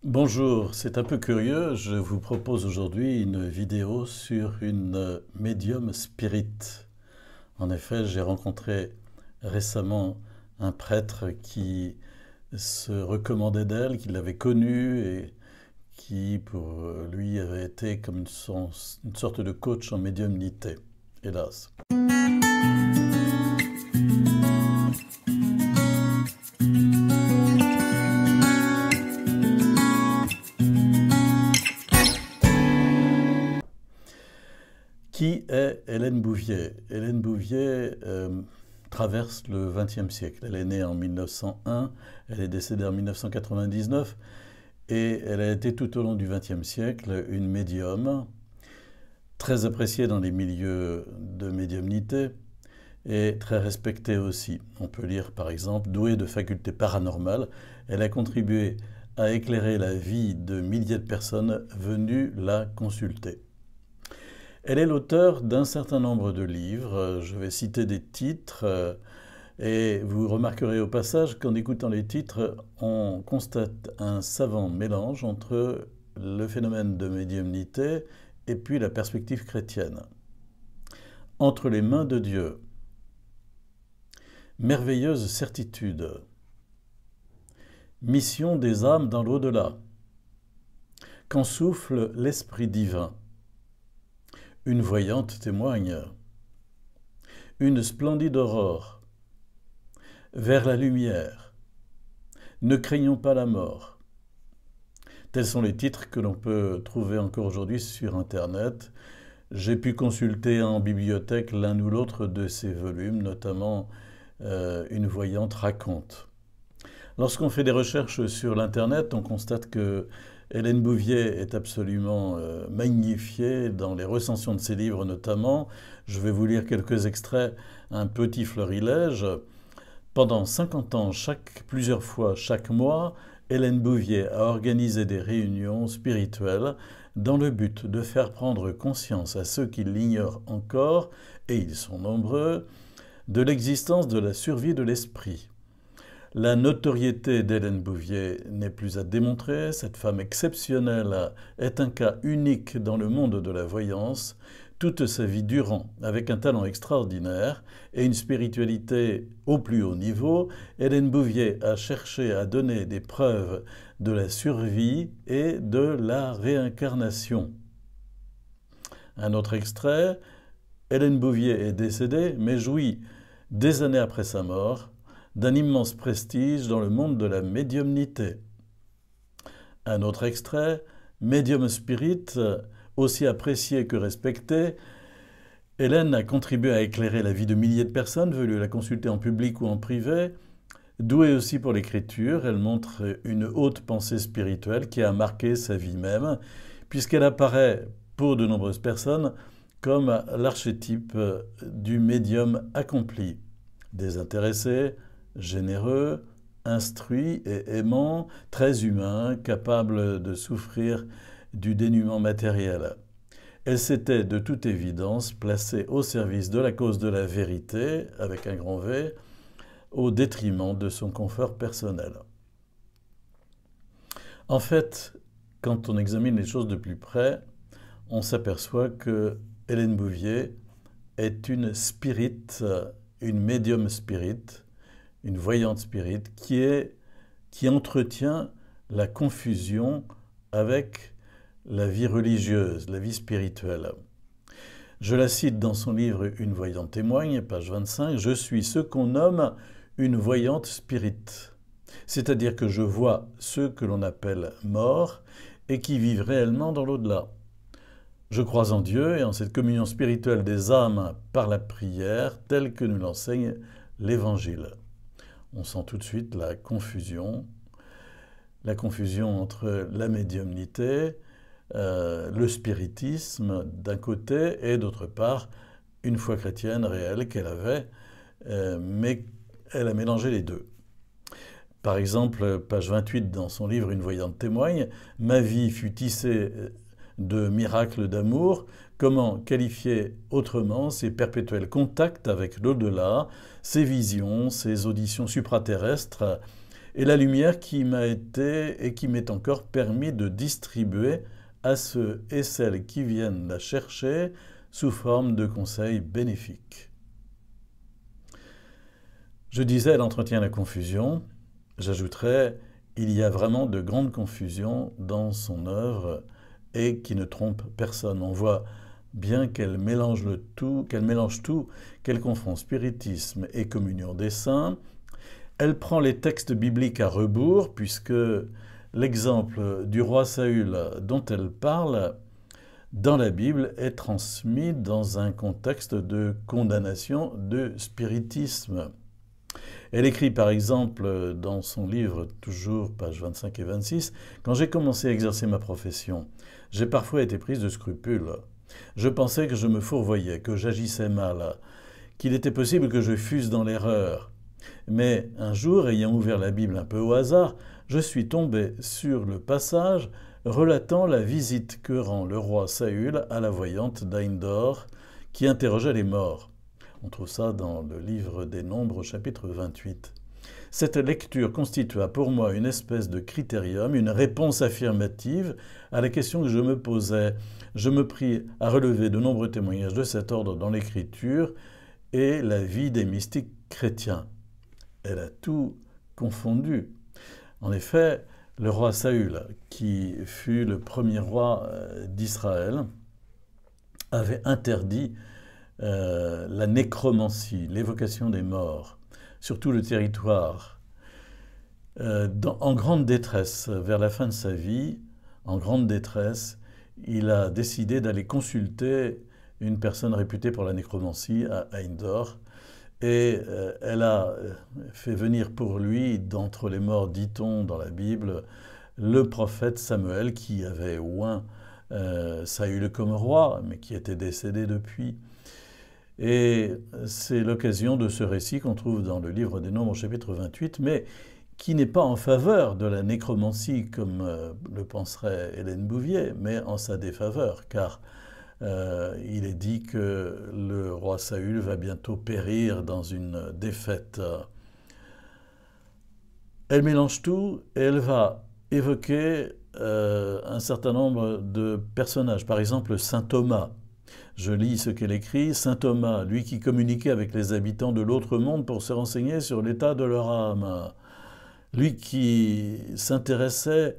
Bonjour, c'est un peu curieux, je vous propose aujourd'hui une vidéo sur une médium spirit. En effet, j'ai rencontré récemment un prêtre qui se recommandait d'elle, qui l'avait connue et qui pour lui avait été comme une sorte de coach en médiumnité, hélas. Qui est Hélène Bouvier? Hélène Bouvier traverse le XXe siècle. Elle est née en 1901, elle est décédée en 1999 et elle a été tout au long du XXe siècle une médium très appréciée dans les milieux de médiumnité et très respectée aussi. On peut lire par exemple douée de facultés paranormales. Elle a contribué à éclairer la vie de milliers de personnes venues la consulter. Elle est l'auteur d'un certain nombre de livres, je vais citer des titres, et vous remarquerez au passage qu'en écoutant les titres, on constate un savant mélange entre le phénomène de médiumnité et puis la perspective chrétienne. Entre les mains de Dieu, merveilleuse certitude, mission des âmes dans l'au-delà, qu'en souffle l'Esprit divin. Une voyante témoigne. Une splendide aurore. Vers la lumière. Ne craignons pas la mort. Tels sont les titres que l'on peut trouver encore aujourd'hui sur Internet. J'ai pu consulter en bibliothèque l'un ou l'autre de ces volumes, notamment Une voyante raconte. Lorsqu'on fait des recherches sur l'Internet, on constate que Hélène Bouvier est absolument magnifiée dans les recensions de ses livres notamment. Je vais vous lire quelques extraits, un petit florilège. Pendant 50 ans, plusieurs fois chaque mois, Hélène Bouvier a organisé des réunions spirituelles dans le but de faire prendre conscience à ceux qui l'ignorent encore, et ils sont nombreux, de l'existence de la survie de l'esprit. La notoriété d'Hélène Bouvier n'est plus à démontrer. Cette femme exceptionnelle est un cas unique dans le monde de la voyance, toute sa vie durant, avec un talent extraordinaire et une spiritualité au plus haut niveau. Hélène Bouvier a cherché à donner des preuves de la survie et de la réincarnation. Un autre extrait, Hélène Bouvier est décédée, mais jouit, des années après sa mort, d'un immense prestige dans le monde de la médiumnité. Un autre extrait, Medium Spirit, aussi apprécié que respecté, Hélène a contribué à éclairer la vie de milliers de personnes venues la consulter en public ou en privé. Douée aussi pour l'écriture, elle montre une haute pensée spirituelle qui a marqué sa vie même, puisqu'elle apparaît pour de nombreuses personnes comme l'archétype du médium accompli, désintéressé, généreux, instruit et aimant, très humain, capable de souffrir du dénuement matériel. Elle s'était de toute évidence placée au service de la cause de la vérité, avec un grand V, au détriment de son confort personnel. En fait, quand on examine les choses de plus près, on s'aperçoit que Hélène Bouvier est une spirit, une médium spirit, une voyante spirit qui entretient la confusion avec la vie religieuse, la vie spirituelle. Je la cite dans son livre Une voyante témoigne, page 25, « Je suis ce qu'on nomme une voyante spirit, c'est-à-dire que je vois ceux que l'on appelle morts et qui vivent réellement dans l'au-delà. Je crois en Dieu et en cette communion spirituelle des âmes par la prière, telle que nous l'enseigne l'Évangile. » On sent tout de suite la confusion entre la médiumnité, le spiritisme d'un côté et d'autre part une foi chrétienne réelle qu'elle avait, mais elle a mélangé les deux. Par exemple, page 28 dans son livre Une voyante témoigne, « Ma vie fut tissée de miracles d'amour. Comment qualifier autrement ces perpétuels contacts avec l'au-delà, ces visions, ces auditions supraterrestres et la lumière qui m'a été et qui m'est encore permis de distribuer à ceux et celles qui viennent la chercher sous forme de conseils bénéfiques. Je disais, elle entretient la confusion. J'ajouterais, il y a vraiment de grandes confusions dans son œuvre et qui ne trompe personne. On voit bien qu'elle mélange tout, qu'elle confond spiritisme et communion des saints. Elle prend les textes bibliques à rebours, puisque l'exemple du roi Saül dont elle parle dans la Bible est transmis dans un contexte de condamnation de spiritisme. Elle écrit par exemple dans son livre, toujours pages 25 et 26, « Quand j'ai commencé à exercer ma profession, j'ai parfois été prise de scrupules. Je pensais que je me fourvoyais, que j'agissais mal, qu'il était possible que je fusse dans l'erreur. Mais un jour, ayant ouvert la Bible un peu au hasard, je suis tombé sur le passage relatant la visite que rend le roi Saül à la voyante d'Aïndor, qui interrogeait les morts. » On trouve ça dans le livre des Nombres, chapitre 28. Cette lecture constitua pour moi une espèce de critérium, une réponse affirmative à la question que je me posais. Je me pris à relever de nombreux témoignages de cet ordre dans l'Écriture et la vie des mystiques chrétiens. Elle a tout confondu. En effet, le roi Saül, qui fut le premier roi d'Israël, avait interdit la nécromancie, l'évocation des morts, sur tout le territoire. En grande détresse, vers la fin de sa vie, en grande détresse, il a décidé d'aller consulter une personne réputée pour la nécromancie à Aïndor, et elle a fait venir pour lui, d'entre les morts, dit-on dans la Bible, le prophète Samuel, qui avait oint Saül comme roi, mais qui était décédé depuis. Et c'est l'occasion de ce récit qu'on trouve dans le livre des Nombres, chapitre 28, mais qui n'est pas en faveur de la nécromancie, comme le penserait Hélène Bouvier, mais en sa défaveur, car il est dit que le roi Saül va bientôt périr dans une défaite. Elle mélange tout et elle va évoquer un certain nombre de personnages. Par exemple, saint Thomas. Je lis ce qu'elle écrit. Saint Thomas, lui qui communiquait avec les habitants de l'autre monde pour se renseigner sur l'état de leur âme. Lui qui s'intéressait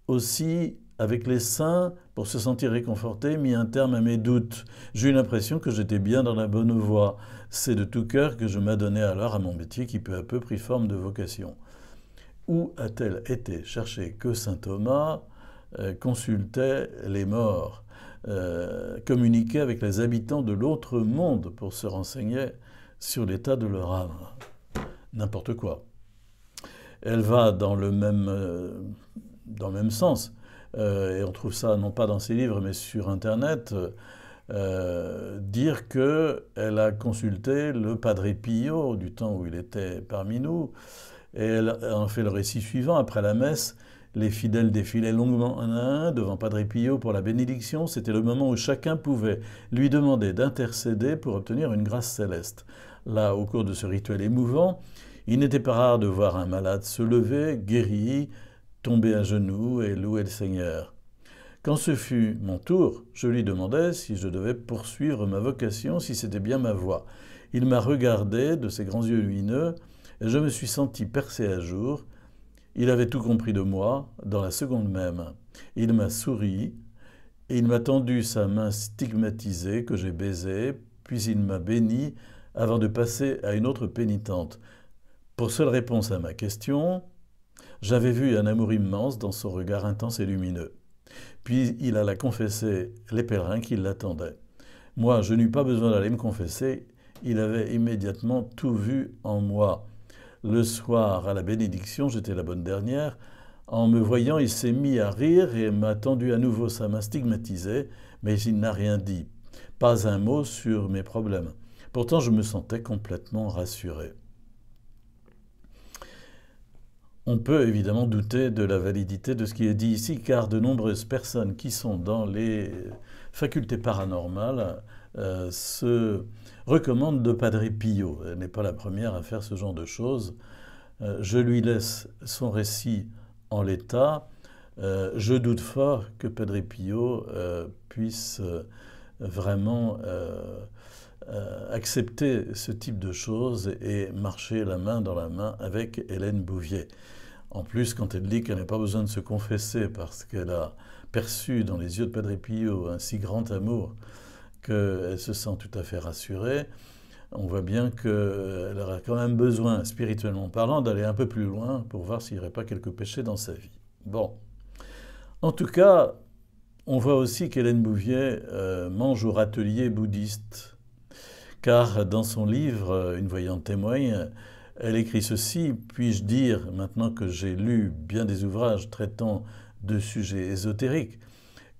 aussi avec les saints pour se sentir réconforté, mis un terme à mes doutes. J'ai eu l'impression que j'étais bien dans la bonne voie. C'est de tout cœur que je m'adonnais alors à mon métier qui peu à peu prit forme de vocation. Où a-t-elle été chercher que saint Thomas consultait les morts, communiquait avec les habitants de l'autre monde pour se renseigner sur l'état de leur âme? N'importe quoi. Elle va dans le même sens. Et on trouve ça non pas dans ses livres mais sur Internet, dire qu'elle a consulté le Padre Pio du temps où il était parmi nous, et elle en fait le récit suivant. Après la messe, les fidèles défilaient longuement un à un devant Padre Pio pour la bénédiction. C'était le moment où chacun pouvait lui demander d'intercéder pour obtenir une grâce céleste. Là, au cours de ce rituel émouvant, il n'était pas rare de voir un malade se lever, guéri, tomber à genoux et louer le Seigneur. Quand ce fut mon tour, je lui demandai si je devais poursuivre ma vocation, si c'était bien ma voie. Il m'a regardé de ses grands yeux lumineux et je me suis senti percé à jour. Il avait tout compris de moi dans la seconde même. Il m'a souri et il m'a tendu sa main stigmatisée que j'ai baisée, puis il m'a béni avant de passer à une autre pénitente. Pour seule réponse à ma question, j'avais vu un amour immense dans son regard intense et lumineux. Puis il alla confesser les pèlerins qui l'attendaient. Moi, je n'eus pas besoin d'aller me confesser, il avait immédiatement tout vu en moi. Le soir, à la bénédiction, j'étais la bonne dernière. En me voyant, il s'est mis à rire et m'a tendu à nouveau sa main stigmatisée, mais il n'a rien dit. Pas un mot sur mes problèmes. Pourtant, je me sentais complètement rassuré. On peut évidemment douter de la validité de ce qui est dit ici, car de nombreuses personnes qui sont dans les facultés paranormales se recommandent de Padre Pio. Elle n'est pas la première à faire ce genre de choses. Je lui laisse son récit en l'état. Je doute fort que Padre Pio puisse vraiment accepter ce type de choses et marcher la main dans la main avec Hélène Bouvier. En plus, quand elle dit qu'elle n'a pas besoin de se confesser parce qu'elle a perçu dans les yeux de Padre Pio un si grand amour qu'elle se sent tout à fait rassurée, on voit bien qu'elle aura quand même besoin, spirituellement parlant, d'aller un peu plus loin pour voir s'il n'y aurait pas quelques péchés dans sa vie. Bon. En tout cas, on voit aussi qu'Hélène Bouvier mange au râtelier bouddhiste, car dans son livre « Une voyante témoigne », elle écrit ceci: « Puis-je dire, maintenant que j'ai lu bien des ouvrages traitant de sujets ésotériques,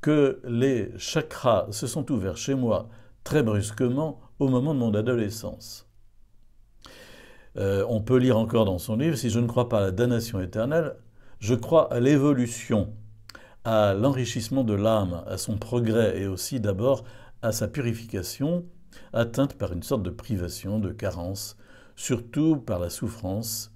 que les chakras se sont ouverts chez moi très brusquement au moment de mon adolescence. » On peut lire encore dans son livre « Si je ne crois pas à la damnation éternelle, je crois à l'évolution, à l'enrichissement de l'âme, à son progrès et aussi d'abord à sa purification, atteinte par une sorte de privation, de carence, surtout par la souffrance,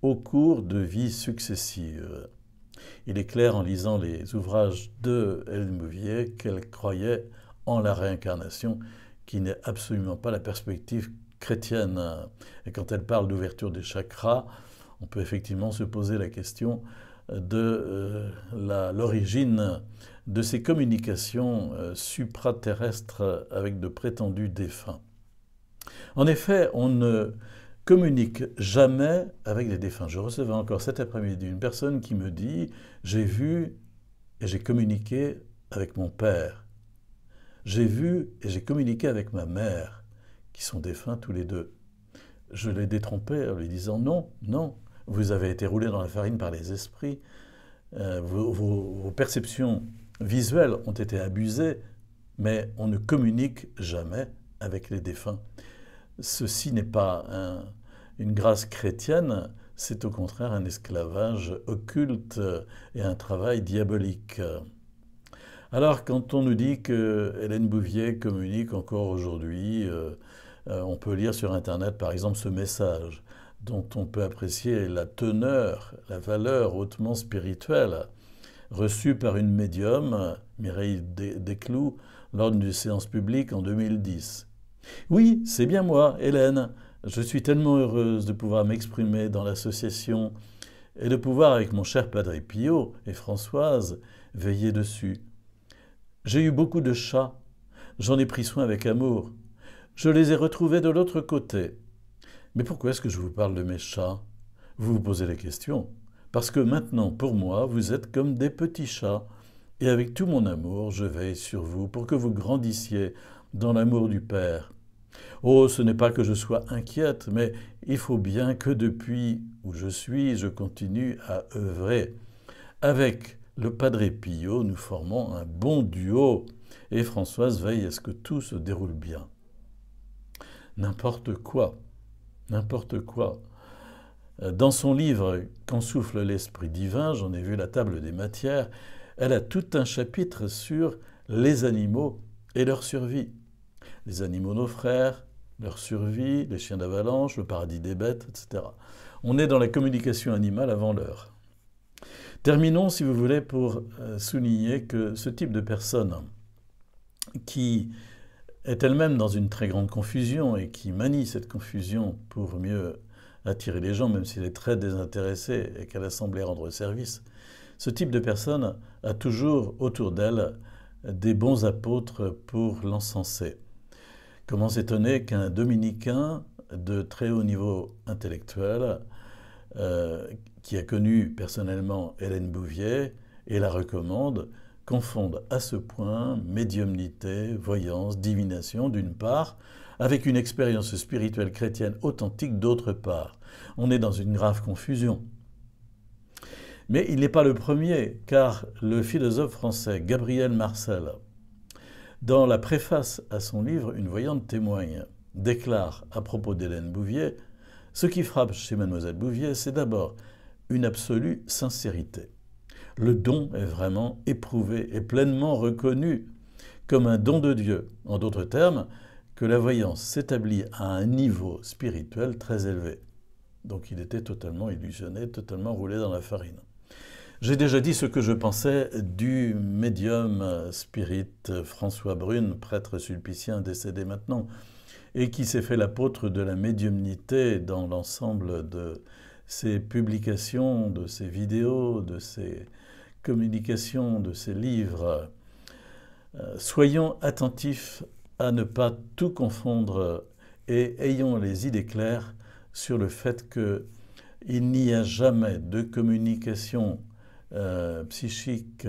au cours de vies successives. » Il est clair en lisant les ouvrages de Hélène Bouvier qu'elle croyait en la réincarnation, qui n'est absolument pas la perspective chrétienne. Et quand elle parle d'ouverture des chakras, on peut effectivement se poser la question de l'origine de ces communications supraterrestres avec de prétendus défunts. En effet, on ne communique jamais avec les défunts. Je recevais encore cet après-midi une personne qui me dit « J'ai vu et j'ai communiqué avec mon père. J'ai vu et j'ai communiqué avec ma mère, qui sont défunts tous les deux. » Je l'ai détrompé en lui disant « Non, non, vous avez été roulé dans la farine par les esprits. Vos perceptions visuelles ont été abusées, mais on ne communique jamais avec les défunts. » Ceci n'est pas une grâce chrétienne, c'est au contraire un esclavage occulte et un travail diabolique. Alors, quand on nous dit que Hélène Bouvier communique encore aujourd'hui, on peut lire sur Internet, par exemple, ce message dont on peut apprécier la teneur, la valeur hautement spirituelle, reçue par une médium, Mireille Desclous, lors d'une séance publique en 2010. « Oui, c'est bien moi, Hélène. Je suis tellement heureuse de pouvoir m'exprimer dans l'association et de pouvoir, avec mon cher Padre Pio et Françoise, veiller dessus. J'ai eu beaucoup de chats. J'en ai pris soin avec amour. Je les ai retrouvés de l'autre côté. Mais pourquoi est-ce que je vous parle de mes chats? Vous vous posez la question. Parce que maintenant, pour moi, vous êtes comme des petits chats. Et avec tout mon amour, je veille sur vous pour que vous grandissiez dans l'amour du Père. Oh, ce n'est pas que je sois inquiète, mais il faut bien que depuis où je suis, je continue à œuvrer. Avec le Padre Pio, nous formons un bon duo, et Françoise veille à ce que tout se déroule bien. » N'importe quoi, n'importe quoi. Dans son livre « Quand souffle l'Esprit divin », j'en ai vu la table des matières, elle a tout un chapitre sur les animaux et leur survie. Les animaux nos frères, leur survie, les chiens d'avalanche, le paradis des bêtes, etc. On est dans la communication animale avant l'heure. Terminons, si vous voulez, pour souligner que ce type de personne qui est elle-même dans une très grande confusion et qui manie cette confusion pour mieux attirer les gens, même s'il est très désintéressé et qu'elle a semblé rendre service, ce type de personne a toujours autour d'elle des bons apôtres pour l'encenser. Comment s'étonner qu'un dominicain de très haut niveau intellectuel, qui a connu personnellement Hélène Bouvier et la recommande, confonde à ce point médiumnité, voyance, divination d'une part, avec une expérience spirituelle chrétienne authentique d'autre part. On est dans une grave confusion. Mais il n'est pas le premier, car le philosophe français Gabriel Marcel, dans la préface à son livre « Une voyante témoigne », déclare à propos d'Hélène Bouvier « Ce qui frappe chez Mademoiselle Bouvier, c'est d'abord une absolue sincérité. Le don est vraiment éprouvé et pleinement reconnu comme un don de Dieu. En d'autres termes, que la voyance s'établit à un niveau spirituel très élevé. Donc il était totalement illusionné, totalement roulé dans la farine. J'ai déjà dit ce que je pensais du médium spirit François Brune, prêtre sulpicien décédé maintenant, et qui s'est fait l'apôtre de la médiumnité dans l'ensemble de ses publications, de ses vidéos, de ses communications, de ses livres. Soyons attentifs à ne pas tout confondre et ayons les idées claires sur le fait qu'il n'y a jamais de communication psychique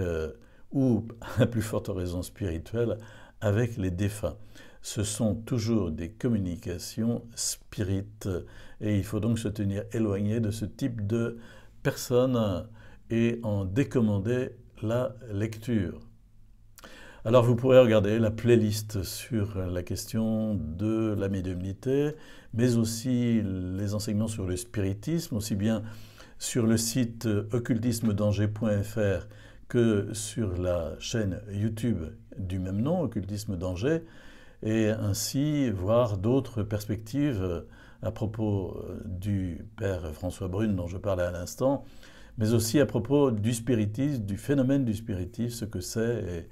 ou, à plus forte raison spirituelle, avec les défunts. Ce sont toujours des communications spirites et il faut donc se tenir éloigné de ce type de personnes et en décommander la lecture. Alors vous pourrez regarder la playlist sur la question de la médiumnité, mais aussi les enseignements sur le spiritisme, aussi bien sur le site occultismedanger.fr que sur la chaîne YouTube du même nom, Occultisme d'Angers, et ainsi voir d'autres perspectives à propos du père François Brune dont je parlais à l'instant, mais aussi à propos du spiritisme, du phénomène du spiritisme, ce que c'est et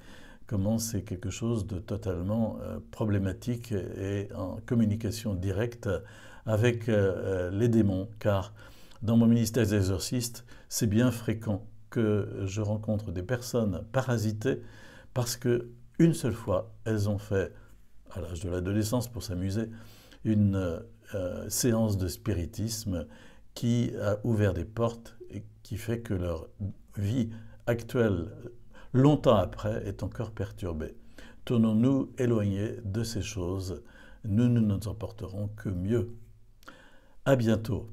comment c'est quelque chose de totalement problématique et en communication directe avec les démons, car dans mon ministère des exorcistes, c'est bien fréquent que je rencontre des personnes parasitées parce qu'une seule fois, elles ont fait, à l'âge de l'adolescence pour s'amuser, une séance de spiritisme qui a ouvert des portes et qui fait que leur vie actuelle, longtemps après, est encore perturbée. Tournons-nous éloignés de ces choses, nous ne nous en porterons que mieux. À bientôt.